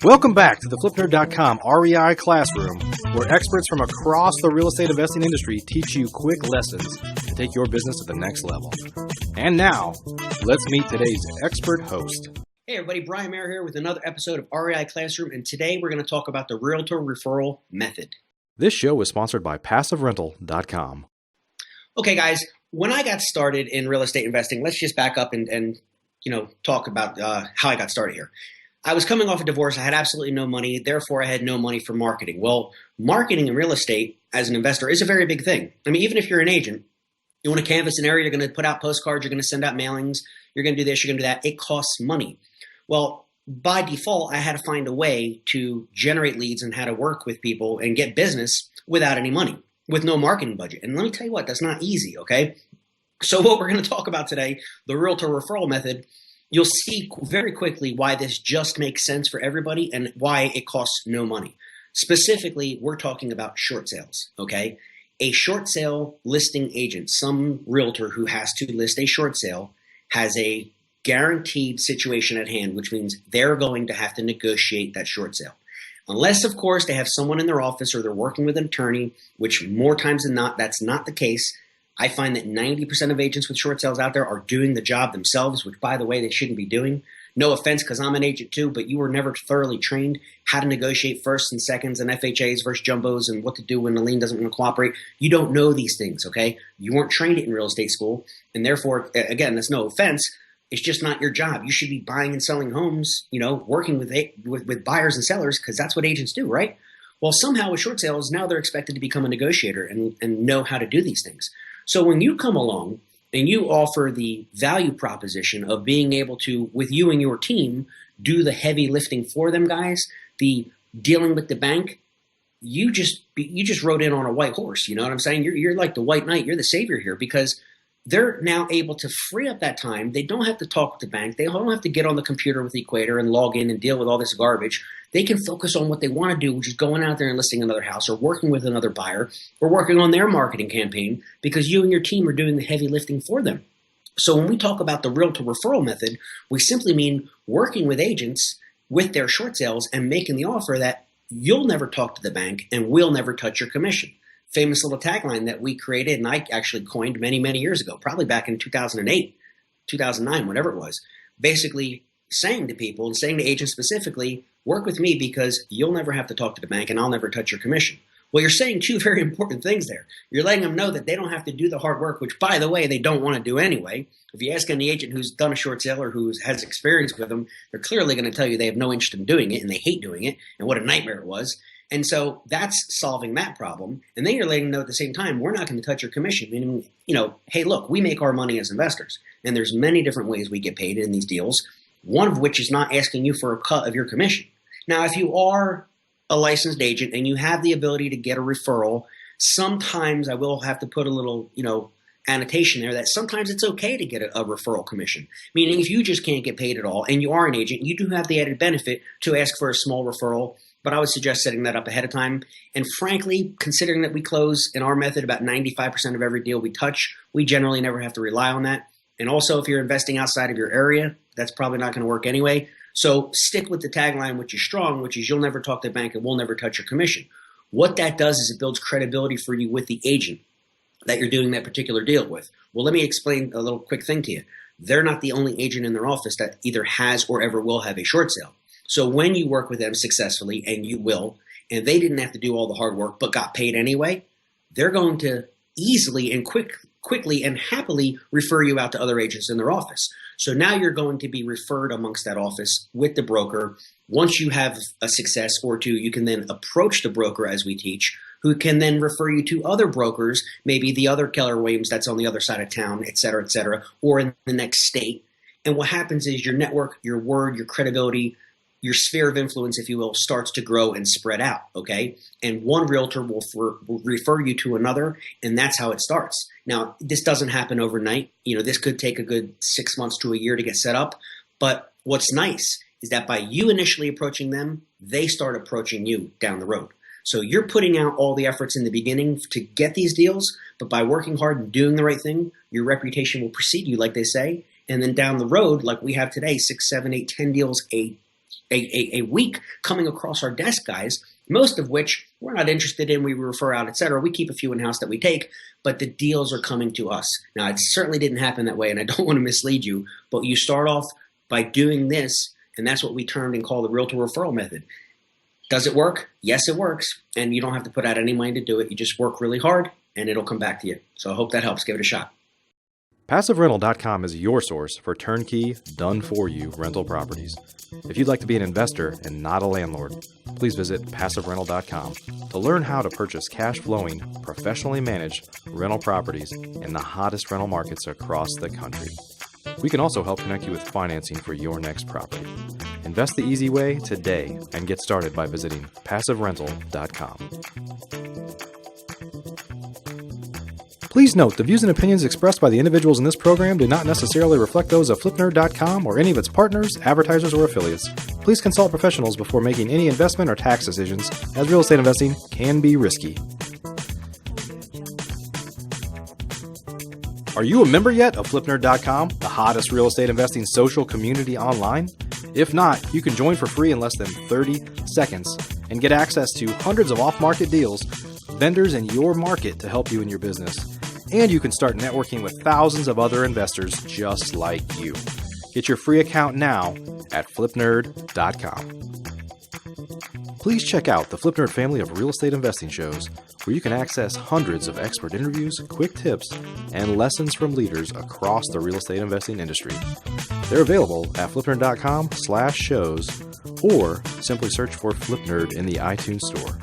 Welcome back to the FlipNerd.com REI Classroom, where experts from across the real estate investing industry teach you quick lessons to take your business to the next level. And now, let's meet today's expert host. Hey everybody, Brian Meara here with another episode of REI Classroom, and today we're going to talk about the Realtor Referral method. This show is sponsored by PassiveRental.com. Okay guys, when I got started in real estate investing, let's just back up and talk about how I got started here. I was coming off a divorce. I had absolutely no money. Therefore, I had no money for marketing. Well, marketing in real estate as an investor is a very big thing. I mean, even if you're an agent, you want to canvas an area, you're going to put out postcards, you're going to send out mailings, you're going to do this, you're going to do that. It costs money. Well, by default, I had to find a way to generate leads and how to work with people and get business without any money, with no marketing budget. And let me tell you what, that's not easy, okay? So what we're going to talk about today, the Realtor Referral method, you'll see very quickly why this just makes sense for everybody and why it costs no money. Specifically, we're talking about short sales, okay? A short sale listing agent, some realtor who has to list a short sale, has a guaranteed situation at hand, which means they're going to have to negotiate that short sale. Unless, of course, they have someone in their office or they're working with an attorney, which more times than not, that's not the case. I find that 90% of agents with short sales out there are doing the job themselves, which, by the way, they shouldn't be doing. No offense, because I'm an agent too, but you were never thoroughly trained how to negotiate firsts and seconds and FHAs versus jumbos and what to do when the lien doesn't want to cooperate. You don't know these things, okay? You weren't trained it in real estate school, and therefore, again, that's no offense. It's just not your job. You should be buying and selling homes, working with buyers and sellers, because that's what agents do, right? Well, somehow with short sales, now they're expected to become a negotiator and know how to do these things. So when you come along and you offer the value proposition of being able to, with you and your team, do the heavy lifting for them guys, the dealing with the bank, you just rode in on a white horse. You know what I'm saying? You're like the white knight. You're the savior here because they're now able to free up that time. They don't have to talk with the bank. They don't have to get on the computer with Equator and log in and deal with all this garbage. They can focus on what they want to do, which is going out there and listing another house or working with another buyer or working on their marketing campaign because you and your team are doing the heavy lifting for them. So when we talk about the Realtor Referral method, we simply mean working with agents with their short sales and making the offer that you'll never talk to the bank and we'll never touch your commission. Famous little tagline that we created and I actually coined many, many years ago, probably back in 2008, 2009, whatever it was, basically saying to people and saying to agents specifically, work with me because you'll never have to talk to the bank and I'll never touch your commission. Well, you're saying two very important things there. You're letting them know that they don't have to do the hard work, which, by the way, they don't want to do anyway. If you ask any agent who's done a short sale or who has experience with them, they're clearly going to tell you they have no interest in doing it and they hate doing it and what a nightmare it was. And so that's solving that problem. And then you're letting them know at the same time, we're not going to touch your commission. Meaning, hey, look, we make our money as investors. And there's many different ways we get paid in these deals, one of which is not asking you for a cut of your commission. Now, if you are a licensed agent and you have the ability to get a referral, sometimes I will have to put a little, annotation there that sometimes it's okay to get a referral commission. Meaning if you just can't get paid at all and you are an agent, you do have the added benefit to ask for a small referral. But I would suggest setting that up ahead of time. And frankly, considering that we close in our method about 95% of every deal we touch, we generally never have to rely on that. And also, if you're investing outside of your area, that's probably not going to work anyway. So stick with the tagline, which is strong, which is you'll never talk to the bank and we'll never touch your commission. What that does is it builds credibility for you with the agent that you're doing that particular deal with. Well, let me explain a little quick thing to you. They're not the only agent in their office that either has or ever will have a short sale. So when you work with them successfully, and you will, and they didn't have to do all the hard work but got paid anyway, they're going to easily and quickly and happily refer you out to other agents in their office. So now you're going to be referred amongst that office with the broker. Once you have a success or two, you can then approach the broker, as we teach, who can then refer you to other brokers, maybe the other Keller Williams that's on the other side of town, et cetera, or in the next state. And what happens is your network, your word, your credibility, your sphere of influence, if you will, starts to grow and spread out, okay? And one realtor will refer you to another, and that's how it starts. Now, this doesn't happen overnight. This could take a good 6 months to a year to get set up. But what's nice is that by you initially approaching them, they start approaching you down the road. So you're putting out all the efforts in the beginning to get these deals, but by working hard and doing the right thing, your reputation will precede you, like they say, And then down the road, like we have today, 6, 7, 8, 10 deals a week coming across our desk, guys, most of which we're not interested in, we refer out, et cetera. We keep a few in-house that we take, but the deals are coming to us. Now, it certainly didn't happen that way, and I don't want to mislead you, but you start off by doing this, and that's what we termed and call the Realtor Referral method. Does it work? Yes, it works, and you don't have to put out any money to do it. You just work really hard, and it'll come back to you. So I hope that helps. Give it a shot. PassiveRental.com is your source for turnkey, done-for-you rental properties. If you'd like to be an investor and not a landlord, please visit PassiveRental.com to learn how to purchase cash-flowing, professionally managed rental properties in the hottest rental markets across the country. We can also help connect you with financing for your next property. Invest the easy way today and get started by visiting PassiveRental.com. Please note, the views and opinions expressed by the individuals in this program do not necessarily reflect those of FlipNerd.com or any of its partners, advertisers, or affiliates. Please consult professionals before making any investment or tax decisions, as real estate investing can be risky. Are you a member yet of FlipNerd.com, the hottest real estate investing social community online? If not, you can join for free in less than 30 seconds and get access to hundreds of off-market deals, vendors in your market to help you in your business. And you can start networking with thousands of other investors just like you. Get your free account now at flipnerd.com. Please check out the FlipNerd family of real estate investing shows, where you can access hundreds of expert interviews, quick tips, and lessons from leaders across the real estate investing industry. They're available at flipnerd.com/shows, or simply search for FlipNerd in the iTunes Store.